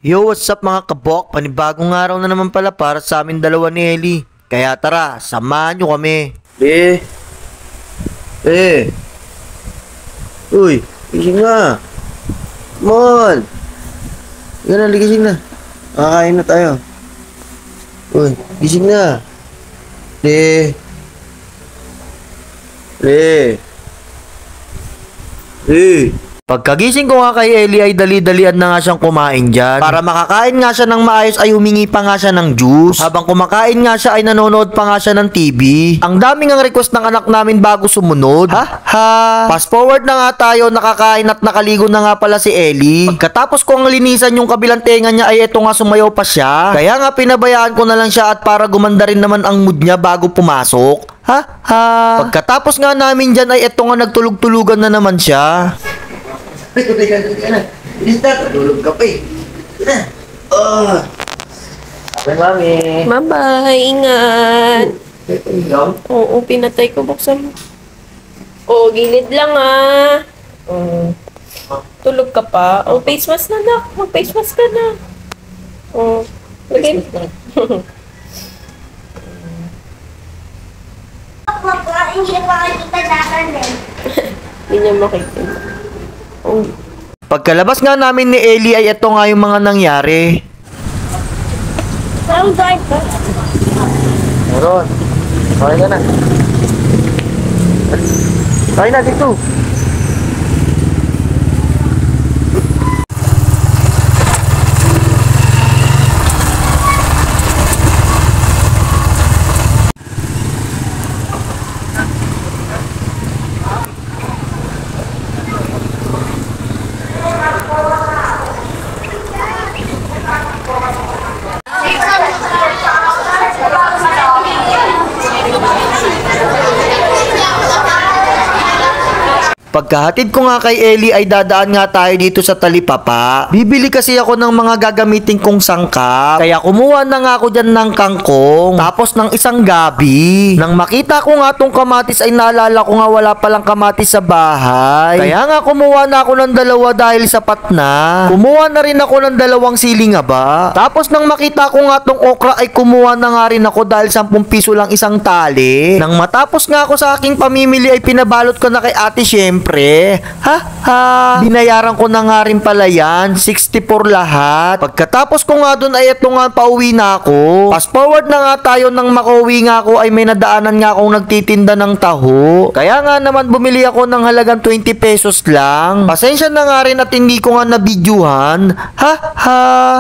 Yo, what's up mga kabok? Panibagong araw na naman pala para sa amin dalawa ni Ellie. Kaya tara, samahan nyo kami. Uy, gising na. Come on. Yan na, gising na. Kakain na tayo. Uy, gising na. Pagkagising ko nga kay Ellie ay dali-dalian na nga siyang kumain dyan. Para makakain nga siya ng maayos ay humingi pa nga siya ng juice. Habang kumakain nga siya ay nanonood pa nga siya ng TV. Ang daming ang request ng anak namin bago sumunod. Fast forward na nga tayo, nakakain at nakaligo na nga pala si Ellie. Pagkatapos kong linisan yung kabilang tenga niya ay eto nga sumayaw pa siya. Kaya nga pinabayaan ko na lang siya at para gumanda rin naman ang mood niya bago pumasok. Pagkatapos nga namin dyan ay eto nga nagtulog-tulugan na naman siya. Tulog ka pa eh. Bye, mami. Bye-bye. Ingat. Oo, pinatay ko. Buksan mo. Oo, gilid lang Tulog ka pa. Oh, face mask na nak. Mag-face mask ka na. Oh, lagay mo. Hindi niya makikita. Oh. Pagkalabas nga namin ni Ellie ay ito nga yung mga nangyari. Saan drive ka? Meron. Okay ka na. Okay na dito. Pagkahatid ko nga kay Ellie ay dadaan nga tayo dito sa Talipapa. Bibili kasi ako ng mga gagamitin kong sangkap. Kaya kumuha na nga ako dyan ng kangkong. Tapos ng isang gabi. Nang makita ko nga tong kamatis ay naalala ko nga wala palang kamatis sa bahay. Kaya nga kumuha na ako ng dalawa dahil sapat na. Kumuha na rin ako ng dalawang siling ba. Tapos nang makita ko nga tong okra ay kumuha na nga rin ako dahil 10 piso lang isang tali. Nang matapos nga ako sa aking pamimili ay pinabalot ko na kay ate syempre. Binayaran ko na nga rin pala yan. 64 lahat. Pagkatapos ko nga dun ay eto nga pauwi na ako. Fast forward na nga tayo nang makauwi nga ako ay may nadaanan nga akong nagtitinda ng taho. Kaya nga naman bumili ako ng halagang 20 pesos lang. Pasensya na nga rin at hindi ko nga nabidyuhan.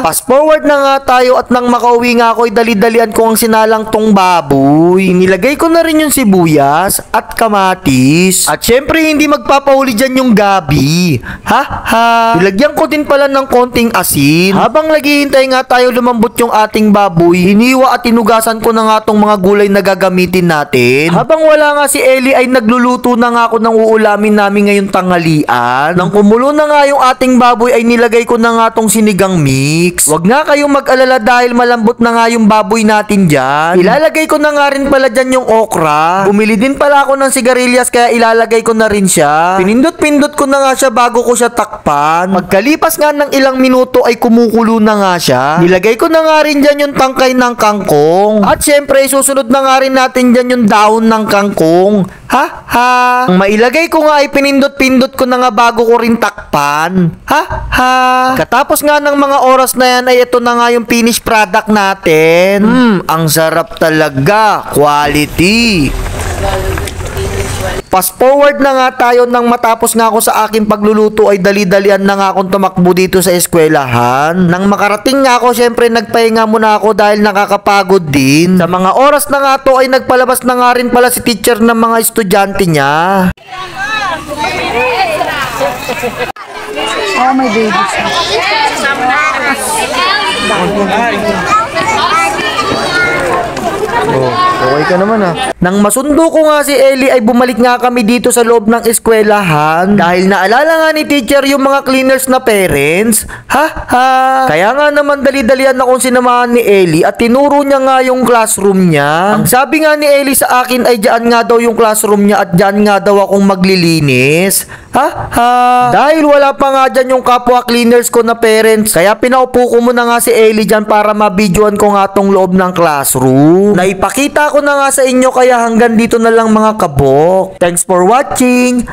Fast forward na nga tayo at nang makauwi nga ako ay dali-dalian ko ang sinalang tong baboy. Nilagay ko na rin yung sibuyas at kamatis. At syempre hindi magpapahuli dyan yung gabi. Nilagyan ko din pala ng konting asin. Habang naghihintay nga tayo lumambot yung ating baboy, hiniwa at tinugasan ko na nga tong mga gulay na gagamitin natin. Habang wala nga si Ellie ay nagluluto na nga ako ng uulamin namin ngayong tanghalian. Nang kumulo na nga yung ating baboy ay nilagay ko na nga tong sinigang mix. Wag nga kayong mag-alala dahil malambot na nga yung baboy natin dyan. Ilalagay ko na nga rin pala dyan yung okra. Bumili din pala ako ng sigarilyas kaya ilalagay ko na rin siya. Pinindot-pindot ko na nga siya bago ko siya takpan. Pagkalipas nga ng ilang minuto ay kumukulo na nga siya. Nilagay ko na nga rin dyan yung tangkay ng kangkong. At syempre susunod na nga rin natin dyan yung dahon ng kangkong. Ang mailagay ko nga ay pinindot-pindot ko na nga bago ko rin takpan. Katapos nga ng mga oras na yan ay ito na nga yung finished product natin. Ang sarap talaga. Quality. Fast forward na nga tayo nang matapos nga ako sa aking pagluluto ay dali-dalian na nga akong tumakbo dito sa eskwelahan. Nang makarating nga ako, syempre nagpahinga muna ako dahil nakakapagod din. Sa mga oras na nga to ay nagpalabas na nga rin pala si teacher ng mga estudyante niya. Oh, my baby. Okay ka naman Nang masundo ko nga si Ellie ay bumalik nga kami dito sa loob ng eskwelahan. Dahil naalala nga ni teacher yung mga cleaners na parents. Kaya nga naman dali-dalian akong sinamahan ni Ellie at tinuro niya nga yung classroom niya. Ang sabi nga ni Ellie sa akin ay dyan nga daw yung classroom niya at dyan nga daw akong maglilinis. Dahil wala pa nga dyan yung kapwa cleaners ko na parents, kaya pinaupo ko muna nga si Ellie dyan para mabidyoan ko nga tong loob ng classroom. Naipakita ko na nga sa inyo kaya hanggang dito na lang mga kabok. Thanks for watching.